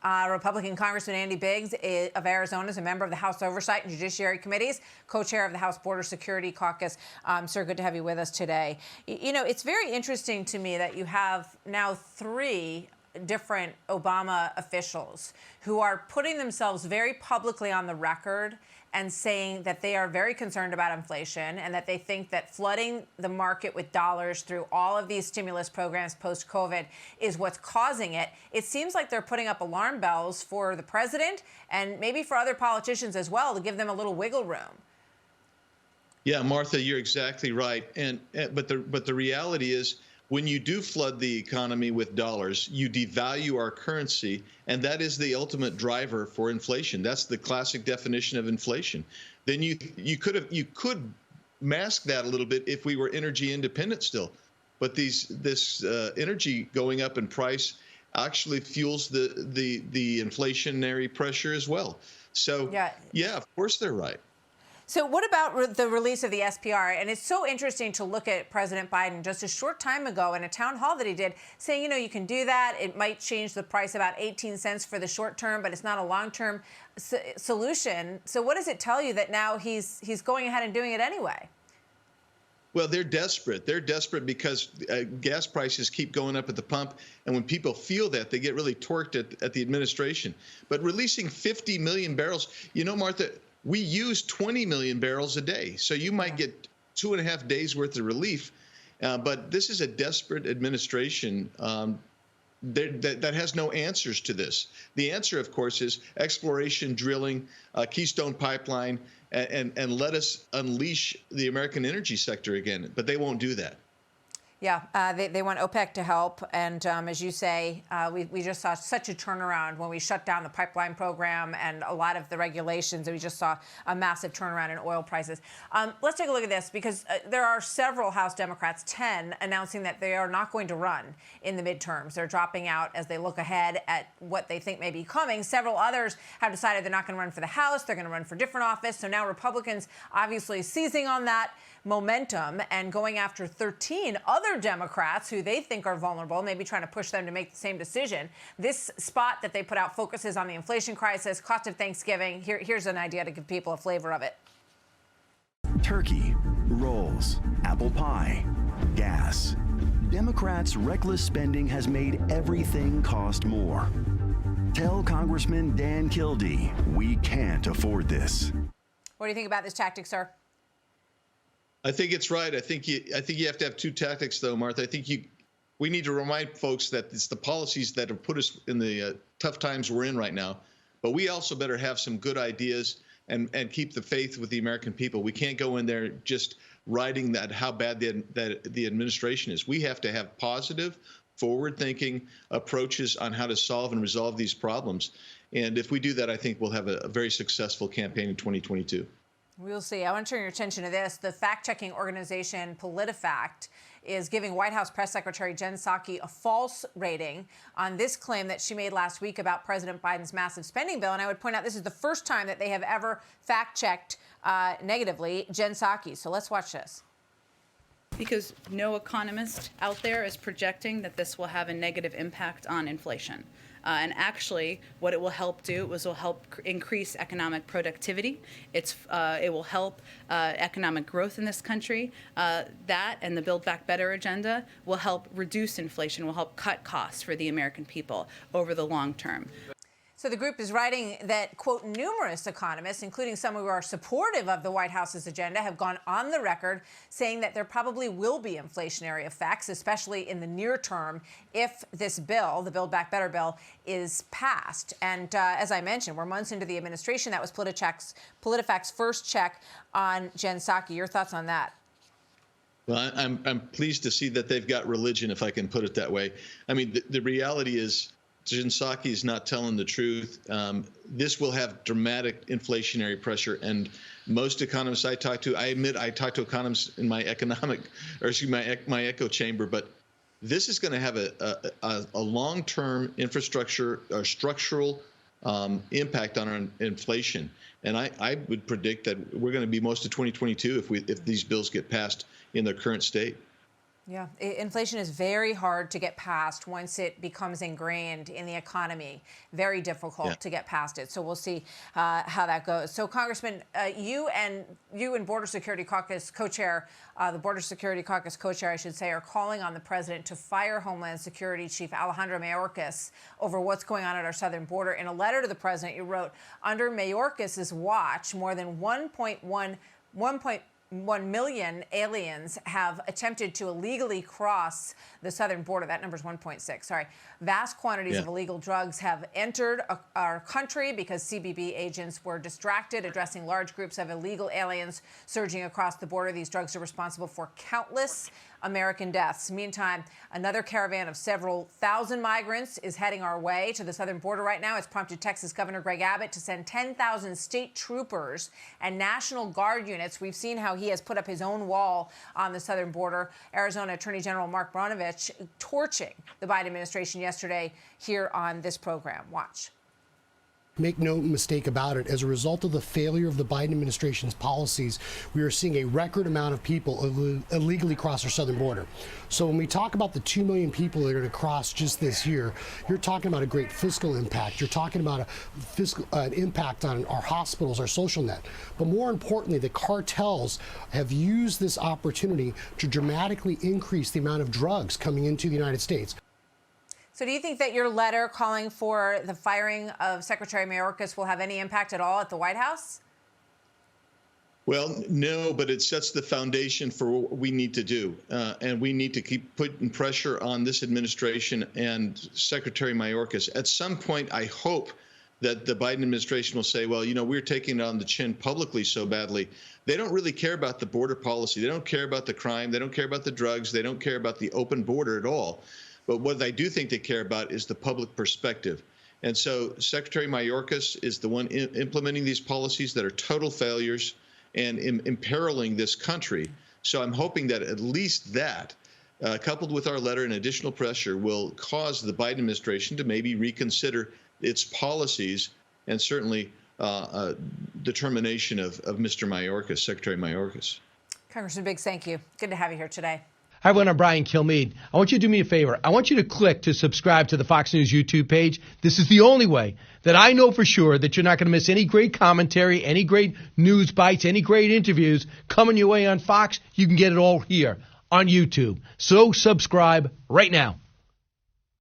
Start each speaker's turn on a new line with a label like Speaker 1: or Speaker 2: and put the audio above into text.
Speaker 1: Republican Congressman Andy Biggs of Arizona is a member of the House Oversight and Judiciary Committees, co-chair of the House Border Security Caucus. Sir, good to have you with us today. You know, it's very interesting to me that you have now 3 different Obama officials who are putting themselves very publicly on the record and saying that they are very concerned about inflation and that they think that flooding the market with dollars through all of these stimulus programs post-COVID is what's causing it. It seems like they're putting up alarm bells for the president and maybe for other politicians as well to give them a little wiggle room.
Speaker 2: Yeah, Martha, you're exactly right. But the reality is, when you do flood the economy with dollars, you devalue our currency, and that is the ultimate driver for inflation. That's the classic definition of inflation. Then you could mask that a little bit if we were energy independent still, but this energy going up in price actually fuels the inflationary pressure as well. So yeah, of course they're right.
Speaker 1: So what about the release of the SPR? And it's so interesting to look at President Biden just a short time ago in a town hall that he did saying, you know, you can do that. It might change the price about 18 cents for the short term, but it's not a long-term solution. So what does it tell you that now he's going ahead and doing it anyway?
Speaker 2: Well, they're desperate. They're desperate because gas prices keep going up at the pump. And when people feel that, they get really torqued at the administration. But releasing 50 million barrels, you know, Martha, we use 20 million barrels a day. So you might get 2.5 days worth of relief. But this is a desperate administration that has no answers to this. The answer, of course, is exploration, drilling, Keystone Pipeline, and let us unleash the American energy sector again. But they won't do that.
Speaker 1: Yeah, they want OPEC to help. And as you say, we just saw such a turnaround when we shut down the pipeline program and a lot of the regulations. And we just saw a massive turnaround in oil prices. Let's take a look at this, because there are several House Democrats, 10, announcing that they are not going to run in the midterms. They're dropping out as they look ahead at what they think may be coming. Several others have decided they're not going to run for the House. They're going to run for different office. So now Republicans obviously seizing on that momentum and going after 13 other Democrats who they think are vulnerable, maybe trying to push them to make the same decision. This spot that they put out focuses on the inflation crisis, cost of Thanksgiving. Here's an idea to give people a flavor of it.
Speaker 3: Turkey, rolls, apple pie, gas. Democrats' reckless spending has made everything cost more. Tell Congressman Dan Kildee we can't afford this.
Speaker 1: What do you think about this tactic, sir?
Speaker 2: I think it's right. I think you have to have 2 tactics, though, Martha. I think we need to remind folks that it's the policies that have put us in the tough times we're in right now. But we also better have some good ideas and keep the faith with the American people. We can't go in there just writing that how bad the administration is. We have to have positive, forward-thinking approaches on how to solve and resolve these problems. And if we do that, I think we'll have a very successful campaign in 2022.
Speaker 1: We'll see. I want to turn your attention to this. The fact-checking organization PolitiFact is giving White House Press Secretary Jen Psaki a false rating on this claim that she made last week about President Biden's massive spending bill. And I would point out this is the first time that they have ever fact-checked negatively Jen Psaki. So let's watch this.
Speaker 4: Because no economist out there is projecting that this will have a negative impact on inflation. And actually, what it will help do is will help increase economic productivity. It will help economic growth in this country. That and the Build Back Better agenda will help reduce inflation, will help cut costs for the American people over the long term.
Speaker 1: So the group is writing that, quote, numerous economists, including some who are supportive of the White House's agenda, have gone on the record saying that there probably will be inflationary effects, especially in the near term, if this bill, the Build Back Better bill, is passed. And as I mentioned, we're months into the administration. That was PolitiFact's first check on Jen Psaki. Your thoughts on that?
Speaker 2: Well, I'm pleased to see that they've got religion, if I can put it that way. I mean, the reality is, Jen Psaki is not telling the truth. This will have dramatic inflationary pressure, and most economists I talk to, I admit I talk to economists in my my echo chamber, but this is going to have a long-term infrastructure or structural impact on our inflation. And I would predict that we're going to be most of 2022 if these bills get passed in their current state.
Speaker 1: Yeah, inflation is very hard to get past once it becomes ingrained in the economy. Very difficult to get past it. So we'll see how that goes. So, Congressman, you and Border Security Caucus co-chair, the Border Security Caucus co-chair, I should say, are calling on the president to fire Homeland Security Chief Alejandro Mayorkas over what's going on at our southern border. In a letter to the president, you wrote, under Mayorkas' watch, more than 1.1 million aliens have attempted to illegally cross the southern border. That number is 1.6. Sorry. Vast quantities of illegal drugs have entered our country because CBP agents were distracted addressing large groups of illegal aliens surging across the border. These drugs are responsible for countless American deaths. Meantime, another caravan of several thousand migrants is heading our way to the southern border right now. It's prompted Texas Governor Greg Abbott to send 10,000 state troopers and National Guard units. We've seen how he has put up his own wall on the southern border. Arizona Attorney General Mark BRNOVICH torching the Biden administration yesterday here on this program. Watch.
Speaker 5: Make no mistake about it, as a result of the failure of the Biden administration's policies, we are seeing a record amount of people illegally cross our southern border. So when we talk about the 2 million people that are going to cross just this year, you're talking about a great fiscal impact. You're talking about an impact on our hospitals, our social net. But more importantly, the cartels have used this opportunity to dramatically increase the amount of drugs coming into the United States.
Speaker 1: So do you think that your letter calling for the firing of Secretary Mayorkas will have any impact at all at the White House?
Speaker 2: Well, no, but it sets the foundation for what we need to do. And we need to keep putting pressure on this administration and Secretary Mayorkas. At some point, I hope that the Biden administration will say, well, you know, we're taking it on the chin publicly so badly. They don't really care about the border policy. They don't care about the crime. They don't care about the drugs. They don't care about the open border at all. But what I do think they care about is the public perspective. And so Secretary Mayorkas is the one implementing these policies that are total failures and imperiling this country. So I'm hoping that at least that, coupled with our letter and additional pressure, will cause the Biden administration to maybe reconsider its policies and certainly determination of Mr. Mayorkas, Secretary Mayorkas.
Speaker 1: Congressman Biggs, thank you. Good to have you here today.
Speaker 6: Hi, everyone. I'm Brian Kilmeade. I want you to do me a favor. I want you to click to subscribe to the Fox News YouTube page. This is the only way that I know for sure that you're not going to miss any great commentary, any great news bites, any great interviews coming your way on Fox. You can get it all here on YouTube. So subscribe right now.